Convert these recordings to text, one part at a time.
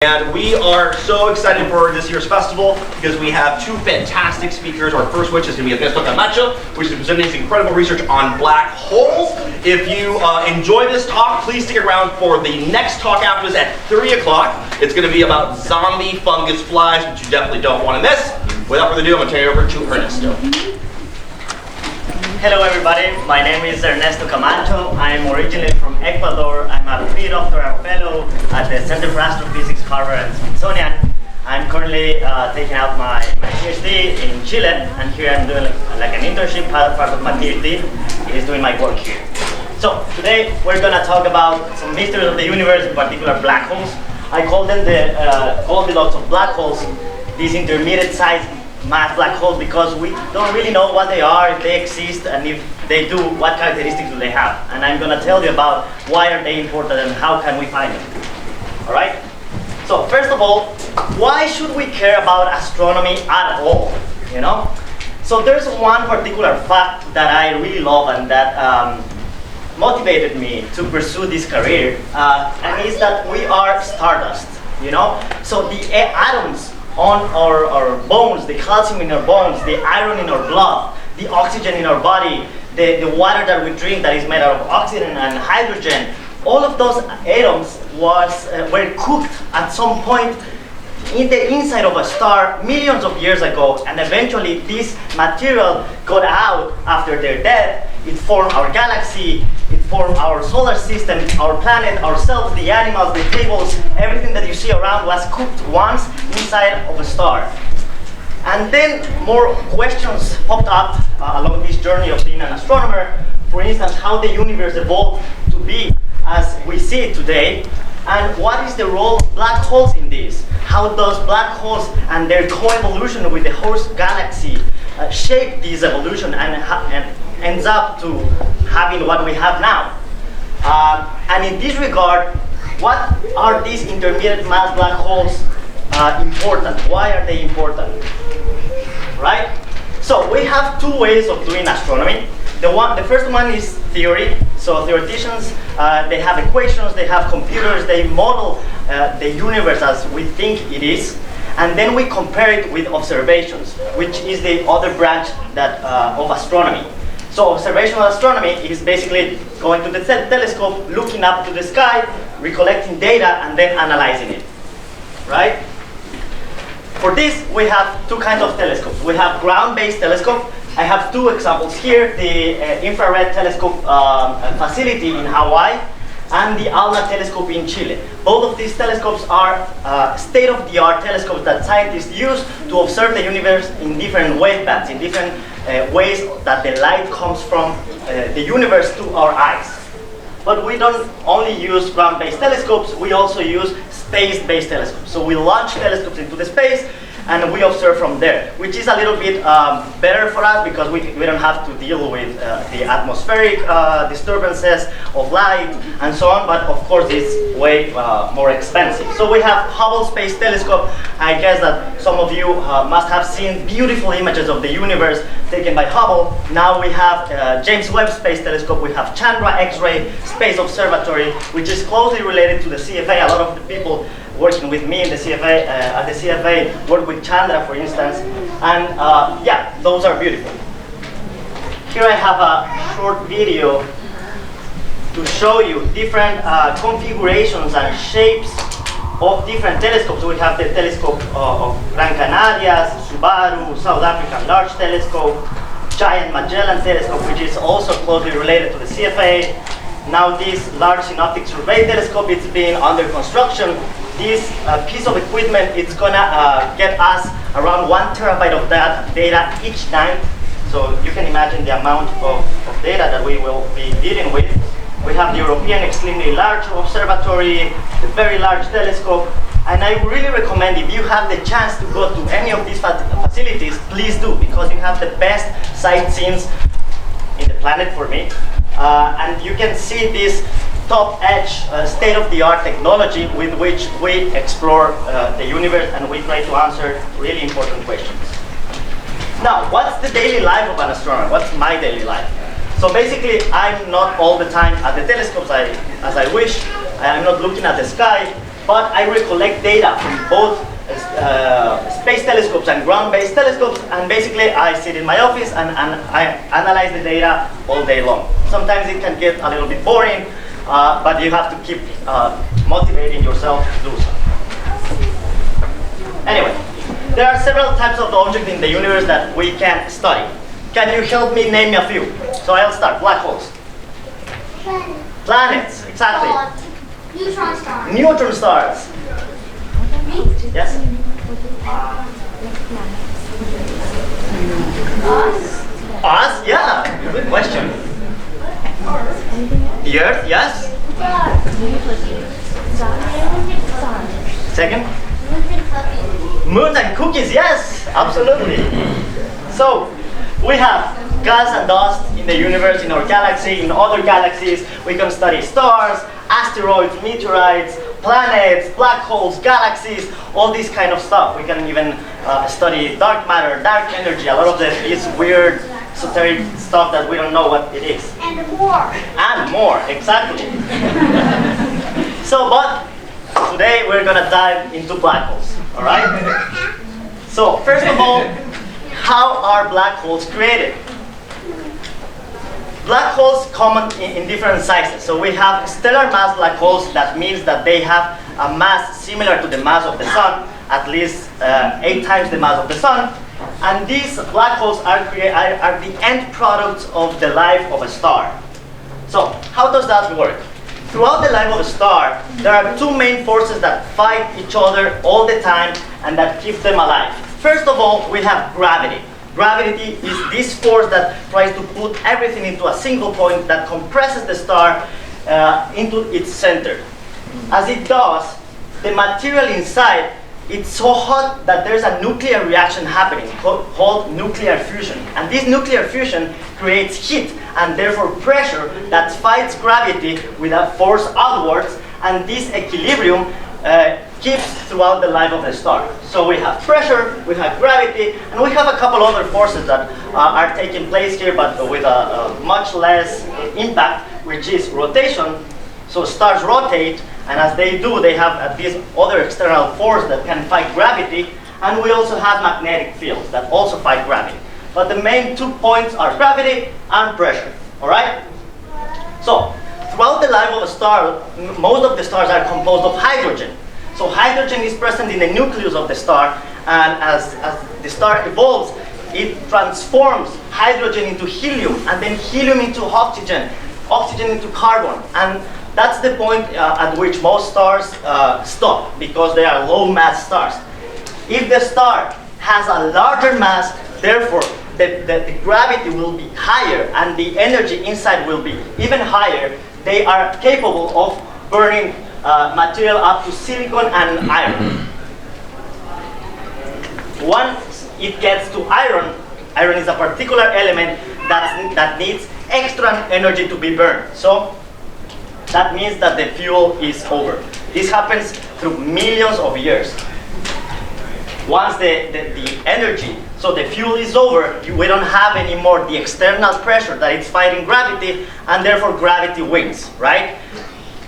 And we are so excited for this year's festival because we have two fantastic speakers. Our first, which is going to be Ernesto Camacho, which is presenting his incredible research on black holes. If you enjoy this talk, please stick around for the next talk after this at 3 o'clock. It's going to be about zombie fungus flies, which you definitely don't want to miss. Without further ado, I'm going to turn it over to Ernesto. Hello everybody, my name is Ernesto Camacho. I'm originally from Ecuador. I'm a pre-doctoral fellow at the Center for Astrophysics, Harvard and Smithsonian. I'm currently taking out my PhD in Chile, and here I'm doing like an internship. Part of my PhD is doing my work here. So today we're going to talk about some mysteries of the universe, in particular black holes. I call them the Goldilocks of black holes, these intermediate sized mass black holes, because we don't really know what they are, if they exist, and if they do, what characteristics do they have. And I'm going to tell you about why are they important and how can we find them. All right? So first of all, why should we care about astronomy at all? You know? So there's one particular fact that I really love and that motivated me to pursue this career, and is that we are stardust. You know? So the atoms on our bones, the calcium in our bones, the iron in our blood, the oxygen in our body, the water that we drink that is made out of oxygen and hydrogen, all of those atoms were cooked at some point in the inside of a star millions of years ago, and eventually this material got out after their death. It formed our galaxy, it formed our solar system, our planet, ourselves, the animals, the tables, everything that you see around was cooked once inside of a star. And then more questions popped up along this journey of being an astronomer. For instance, how the universe evolved to be as we see it today, and what is the role of black holes in this? How does black holes and their co-evolution with the host galaxy shape this evolution and ends up to having what we have now? And in this regard, what are these intermediate mass black holes important? Why are they important? Right? So we have two ways of doing astronomy. The first one is theory. So theoreticians, they have equations, they have computers, they model the universe as we think it is, and then we compare it with observations, which is the other branch of astronomy. So observational astronomy is basically going to the telescope, looking up to the sky, recollecting data, and then analyzing it, right? For this, we have two kinds of telescopes. We have ground-based telescope. I have two examples here, the infrared telescope facility in Hawaii and the ALMA telescope in Chile. Both of these telescopes are state-of-the-art telescopes that scientists use to observe the universe in different wavebands, in different ways that the light comes from the universe to our eyes. But we don't only use ground-based telescopes, we also use space-based telescopes. So we launch telescopes into the space and we observe from there, which is a little bit better for us because we don't have to deal with the atmospheric disturbances of light and so on, but of course it's way more expensive. So we have Hubble Space Telescope. I guess that some of you must have seen beautiful images of the universe taken by Hubble. Now we have James Webb Space Telescope, we have Chandra X-ray Space Observatory, which is closely related to the CFA. A lot of the people working with me in the CFA, at the CFA, work with Chandra, for instance, and yeah, those are beautiful. Here I have a short video to show you different configurations and shapes of different telescopes. We have the telescope of Gran Canarias, Subaru, South African Large Telescope, Giant Magellan Telescope, which is also closely related to the CFA. Now this Large Synoptic Survey Telescope, it's being under construction. This piece of equipment, it's gonna get us around 1 terabyte of that data each night. So you can imagine the amount of data that we will be dealing with. We have the European Extremely Large Observatory, the Very Large Telescope, and I really recommend, if you have the chance to go to any of these facilities, please do, because you have the best sightseeing in the planet for me. And you can see this top-edge, state-of-the-art technology with which we explore the universe and we try to answer really important questions. Now, what's the daily life of an astronomer? What's my daily life? So basically, I'm not all the time at the telescopes as I wish. I'm not looking at the sky, but I recollect data from both space telescopes and ground-based telescopes, and basically I sit in my office and I analyze the data all day long. Sometimes it can get a little bit boring, but you have to keep motivating yourself to do so. Anyway, there are several types of objects in the universe that we can study. Can you help me name a few? So I'll start. Black holes. Planets, exactly. Neutron stars. Neutron stars. Yes? Us. Us? Yeah, good question. The Earth? Yes? Second? Moons and cookies? Yes, absolutely. So, we have gas and dust in the universe, in our galaxy, in other galaxies. We can study stars, asteroids, meteorites, planets, black holes, galaxies, all this kind of stuff. We can even study dark matter, dark energy, a lot of this weird, esoteric stuff that we don't know what it is. And more. And more, exactly. So, but today we're gonna dive into black holes, all right? So, first of all, how are black holes created? Black holes come in different sizes. So we have stellar mass black holes. That means that they have a mass similar to the mass of the sun, at least 8 times the mass of the sun. And these black holes are the end products of the life of a star. So how does that work? Throughout the life of a star, there are 2 main forces that fight each other all the time and that keep them alive. First of all, we have gravity. Gravity is this force that tries to put everything into a single point that compresses the star into its center. As it does, the material inside, it's so hot that there's a nuclear reaction happening called nuclear fusion. And this nuclear fusion creates heat and therefore pressure that fights gravity with a force outwards, and this equilibrium keeps throughout the life of the star. So we have pressure, we have gravity, and we have a couple other forces that are taking place here, but with a much less impact, which is rotation. So stars rotate, and as they do, they have this other external force that can fight gravity, and we also have magnetic fields that also fight gravity. But the main 2 points are gravity and pressure, all right? So, throughout the life of a star, most of the stars are composed of hydrogen. So hydrogen is present in the nucleus of the star, and as the star evolves, it transforms hydrogen into helium, and then helium into oxygen, oxygen into carbon. And that's the point at which most stars stop, because they are low mass stars. If the star has a larger mass, therefore the gravity will be higher and the energy inside will be even higher, they are capable of burning material up to silicon and iron. Once it gets to iron, iron is a particular element that needs extra energy to be burned. So that means that the fuel is over. This happens through millions of years. Once the energy, so the fuel is over, we don't have anymore the external pressure that is fighting gravity, and therefore gravity wins, right?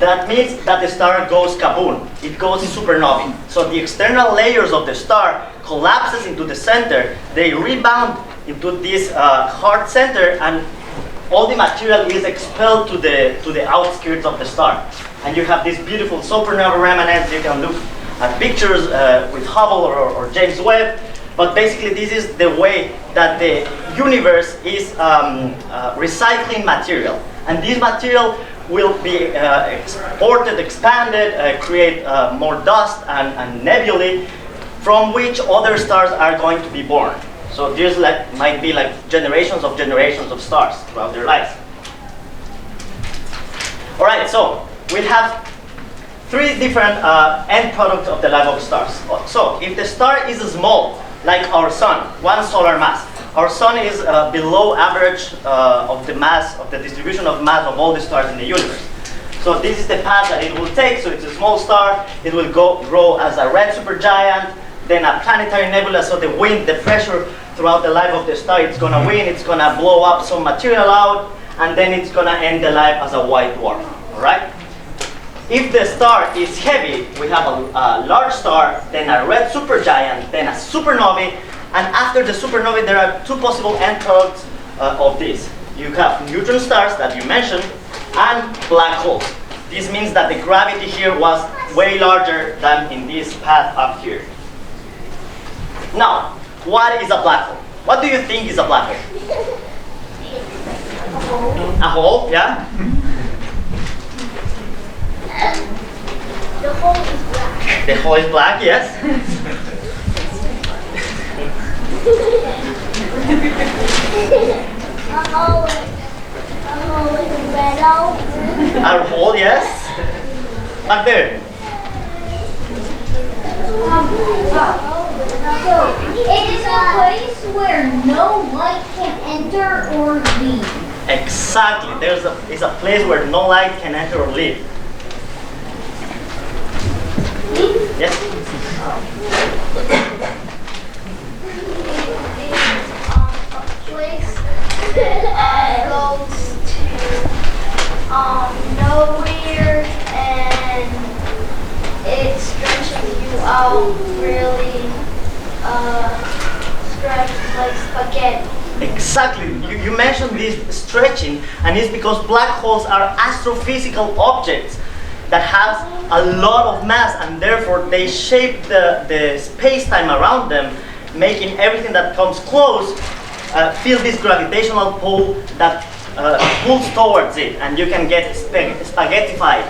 That means that the star goes kaboom. It goes supernovae. So the external layers of the star collapses into the center. They rebound into this hard center, and all the material is expelled to the outskirts of the star. And you have this beautiful supernova remnants. You can look at pictures with Hubble or James Webb. But basically, this is the way that the universe is recycling material. And this material will be exported, expanded, create more dust and nebulae, from which other stars are going to be born. So there's might be like generations of stars throughout their lives. All right, so we have 3 different end products of the life of stars. So if the star is small, like our sun, 1 solar mass, our sun is below average of the mass, of the distribution of mass of all the stars in the universe. So this is the path that it will take. So it's a small star. It will grow as a red supergiant, then a planetary nebula. So the wind, the pressure throughout the life of the star, it's gonna win. It's gonna blow up some material out, and then it's gonna end the life as a white dwarf. All right. If the star is heavy, we have a large star, then a red supergiant, then a supernovae, and after the supernovae there are two possible end products of this. You have neutron stars that you mentioned, and black holes. This means that the gravity here was way larger than in this path up here. Now, what is a black hole? What do you think is a black hole? A hole, yeah? The hole is black. The hole is black, yes. A hole is yellow. A hole, yes. Back there. It is a place where no light can enter or leave. Exactly. It's a place where no light can enter or leave. Yes. A place that goes to nowhere and it stretches you out really stretched like spaghetti. Exactly. You mentioned this stretching, and it's because black holes are astrophysical objects that have a lot of mass, and therefore they shape the space-time around them, making everything that comes close feel this gravitational pull that pulls towards it, and you can get spaghettified.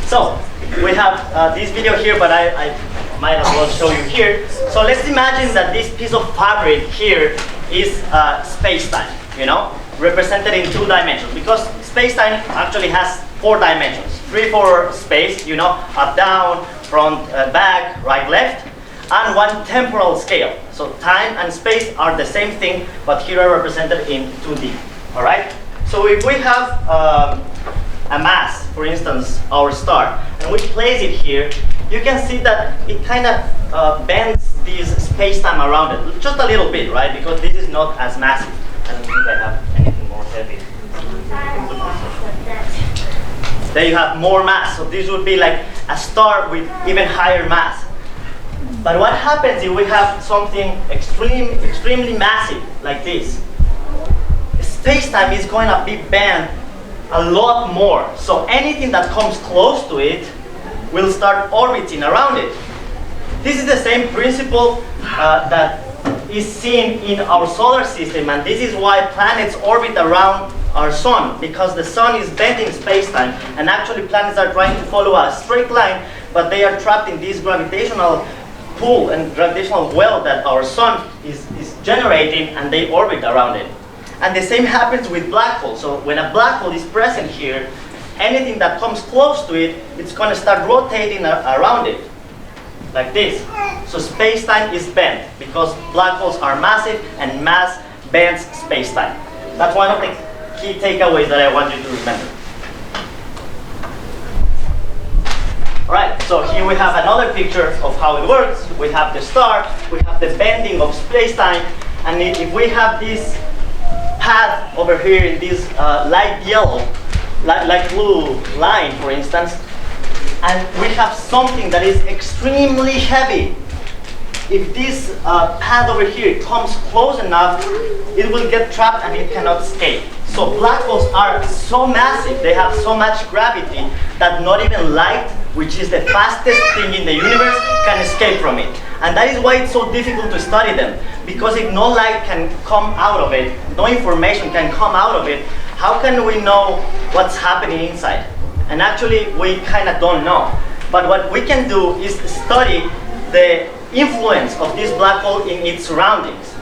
So, we have this video here, but I might as well show you here. So let's imagine that this piece of fabric here is space-time, represented in 2 dimensions, because space-time actually has 4 dimensions. 3 for space, up, down, front, back, right, left, and 1 temporal scale. So time and space are the same thing, but here are represented in 2D. All right. So if we have a mass, for instance, our star, and we place it here, you can see that it kind of bends this space-time around it, just a little bit, right? Because this is not as massive. I don't think I have anything more heavy. There you have more mass, so this would be like a star with even higher mass. But what happens if we have something extremely massive like this? Space-time is going to be bent a lot more. So anything that comes close to it will start orbiting around it. This is the same principle that is seen in our solar system, and this is why planets orbit around our sun, because the sun is bending space-time, and actually planets are trying to follow a straight line, but they are trapped in this gravitational pull and gravitational well that our sun is generating, and they orbit around it. And the same happens with black holes. So when a black hole is present here, anything that comes close to it, it's going to start rotating around it, like this. So space-time is bent, because black holes are massive, and mass bends space-time. That's one of the key takeaways that I want you to remember. Alright, so here we have another picture of how it works. We have the star, we have the bending of space-time, and if we have this path over here in this light yellow, light blue line, for instance, and we have something that is extremely heavy. If this path over here comes close enough, it will get trapped and it cannot escape. So black holes are so massive, they have so much gravity that not even light, which is the fastest thing in the universe, can escape from it. And that is why it's so difficult to study them. Because if no light can come out of it, no information can come out of it, how can we know what's happening inside? And actually, we kind of don't know. But what we can do is study the influence of this black hole in its surroundings.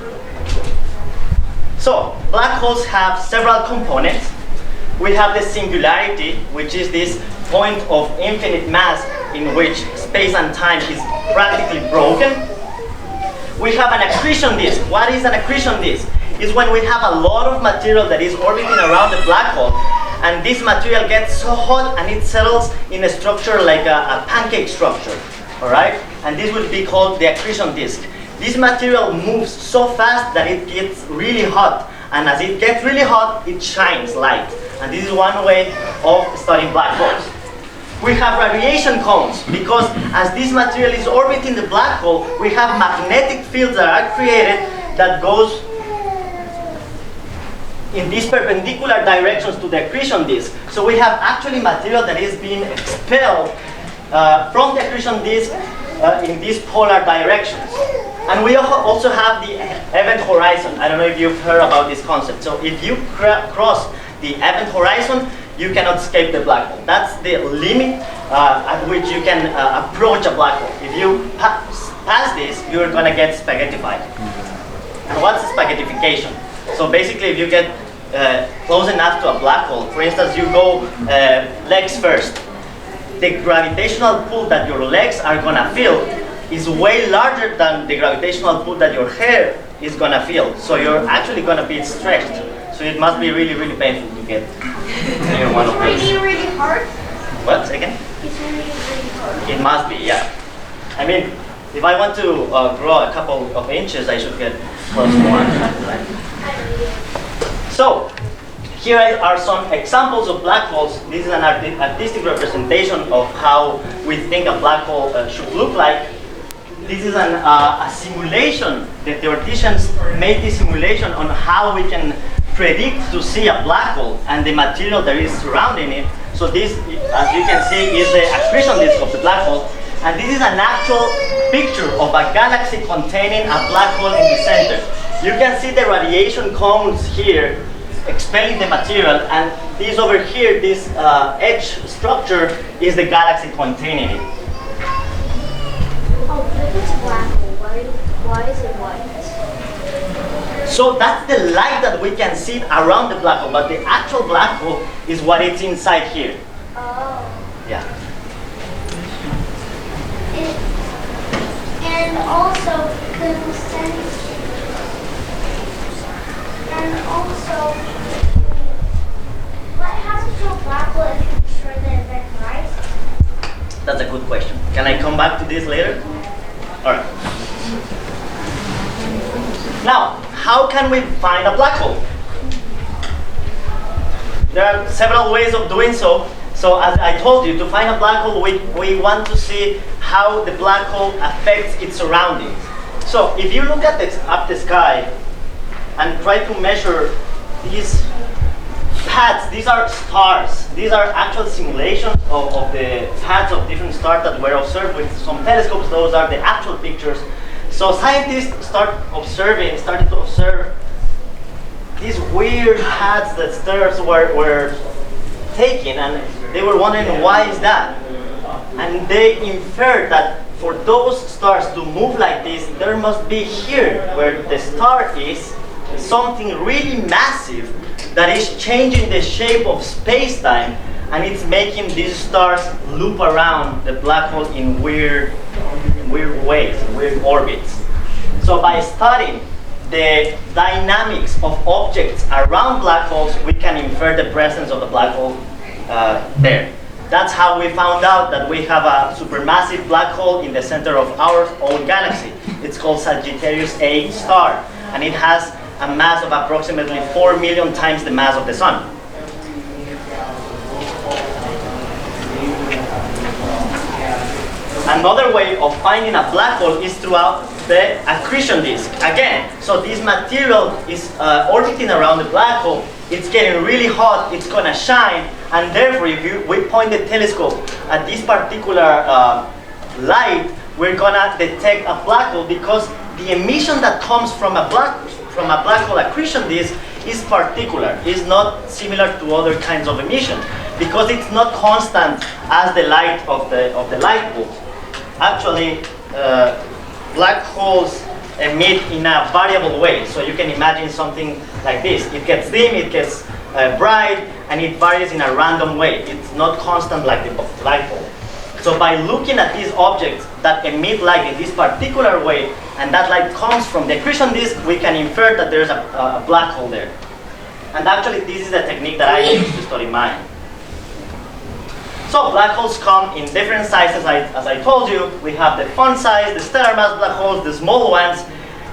So, black holes have several components. We have the singularity, which is this point of infinite mass in which space and time is practically broken. We have an accretion disk. What is an accretion disk? It's when we have a lot of material that is orbiting around the black hole, and this material gets so hot and it settles in a structure like a pancake structure, all right? And this would be called the accretion disk. This material moves so fast that it gets really hot, and as it gets really hot, it shines light. And this is one way of studying black holes. We have radiation cones because as this material is orbiting the black hole, we have magnetic fields that are created that goes in these perpendicular directions to the accretion disk. So we have actually material that is being expelled from the accretion disk in these polar directions. And we also have the event horizon. I don't know if you've heard about this concept. So if you cross the event horizon, you cannot escape the black hole. That's the limit at which you can approach a black hole. If you pass this, you're going to get spaghettified. And what's spaghettification? So basically, if you get close enough to a black hole, for instance, you go legs first, the gravitational pull that your legs are going to feel is way larger than the gravitational pull that your hair is going to feel. So you're actually going to be stretched. So it must be really, really painful to get near one of those. It's really hard. What? Second? It's really hard. It must be, yeah. I mean, if I want to grow a couple of inches, I should get close to one. Right? So, here are some examples of black holes. This is an artistic representation of how we think a black hole should look like. This is a simulation. The theoreticians made this simulation on how we can predict to see a black hole and the material that is surrounding it. So this, as you can see, is the accretion disk of the black hole. And this is an actual picture of a galaxy containing a black hole in the center. You can see the radiation cones here expelling the material, and this over here, this edge structure, is the galaxy containing it. Oh, but if it's a black hole, why is it white? So that's the light that we can see around the black hole, but the actual black hole is what is inside here. Oh. Yeah. And also, what happens to a black hole if you destroy the event horizon? That's a good question. Can I come back to this later? All right. Now, how can we find a black hole? There are several ways of doing so. So as I told you, to find a black hole, we want to see how the black hole affects its surroundings. So if you look at up the sky and try to measure these paths, these are stars. These are actual simulations of the paths of different stars that were observed with some telescopes. Those are the actual pictures. So scientists started to observe these weird paths that stars were taking, and they were wondering why is that? And they inferred that for those stars to move like this, there must be here, where the star is, something really massive that is changing the shape of space-time, and it's making these stars loop around the black hole in weird ways, weird orbits. So by studying the dynamics of objects around black holes, we can infer the presence of the black hole there. That's how we found out that we have a supermassive black hole in the center of our own galaxy. It's called Sagittarius A star, and it has a mass of approximately 4 million times the mass of the Sun. Another way of finding a black hole is throughout the accretion disk. Again, so this material is orbiting around the black hole. It's getting really hot, it's gonna shine, and therefore if we point the telescope at this particular light, we're gonna detect a black hole, because the emission that comes from a black hole accretion disk is particular. It's not similar to other kinds of emission, because it's not constant as the light of the light bulb. Actually, black holes emit in a variable way. So you can imagine something like this. It gets dim, it gets bright, and it varies in a random way. It's not constant like the light bulb. So by looking at these objects that emit light in this particular way, and that light comes from the accretion disk, we can infer that there's a black hole there. And actually, this is a technique that I use to study mine. So black holes come in different sizes, as I told you. We have the fun size, the stellar mass black holes, the small ones.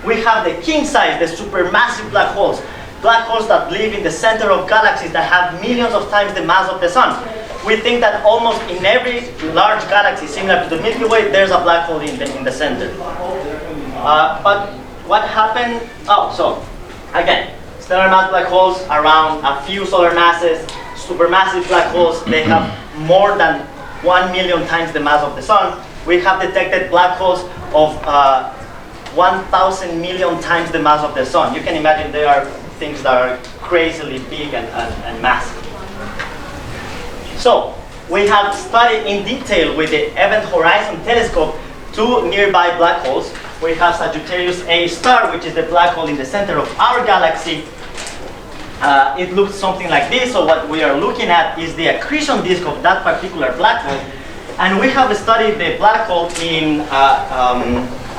We have the king size, the supermassive black holes. black holes that live in the center of galaxies that have millions of times the mass of the sun. We think that almost in every large galaxy similar to the Milky Way, there's a black hole in the center. But what happened? Oh, so again, stellar mass black holes around a few solar masses. Supermassive black holes, they have more than 1 million times the mass of the sun. We have detected black holes of 1,000 million times the mass of the sun. You can imagine there are things that are crazily big and massive. So we have studied in detail with the Event Horizon Telescope 2 nearby black holes. We have Sagittarius A star, which is the black hole in the center of our galaxy. It looks something like this. So what we are looking at is the accretion disk of that particular black hole. And we have studied the black hole in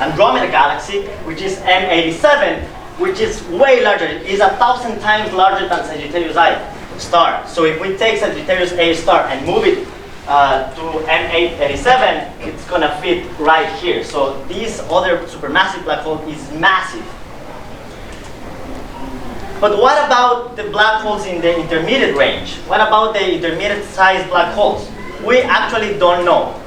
Andromeda Galaxy, which is M87, which is way larger. It is 1,000 times larger than Sagittarius A star. So if we take Sagittarius A star and move it to M887, it's gonna fit right here. So this other supermassive black hole is massive. But what about the black holes in the intermediate range? What about the intermediate sized black holes? We actually don't know.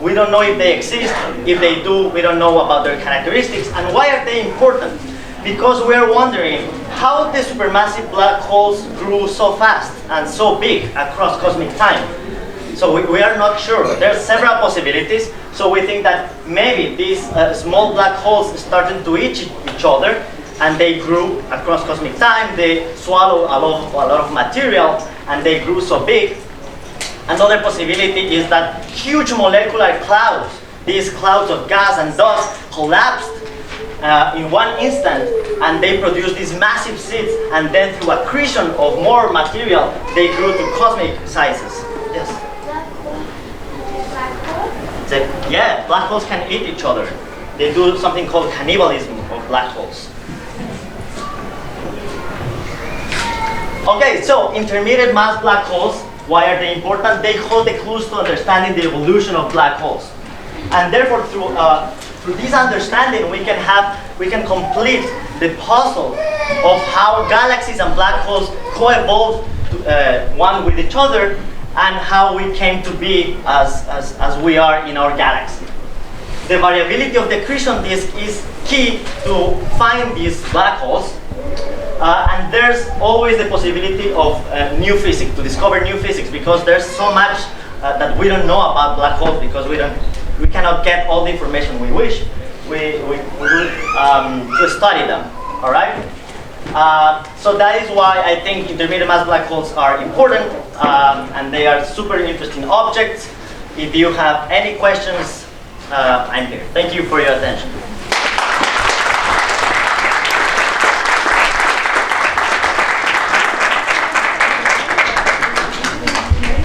We don't know if they exist. If they do, we don't know about their characteristics. And why are they important? Because we're wondering how the supermassive black holes grew so fast and so big across cosmic time. So we are not sure. There are several possibilities. So we think that maybe these small black holes started to eat each other, and they grew across cosmic time. They swallowed a lot of material, and they grew so big. Another possibility is that huge molecular clouds, these clouds of gas and dust, collapsed in one instant, and they produced these massive seeds, and then through accretion of more material, they grew to cosmic sizes. Yes? Yeah, black holes can eat each other. They do something called cannibalism of black holes. Okay, so intermediate mass black holes, why are they important? They hold the clues to understanding the evolution of black holes. And therefore, through this understanding, we can complete the puzzle of how galaxies and black holes co-evolved one with each other, and how we came to be as we are in our galaxy. The variability of the accretion disk is key to find these black holes. And there's always the possibility of new physics, to discover new physics, because there's so much that we don't know about black holes, because we cannot get all the information we wish. We need to study them, all right? So that is why I think intermediate mass black holes are important, and they are super interesting objects. If you have any questions, I'm here. Thank you for your attention.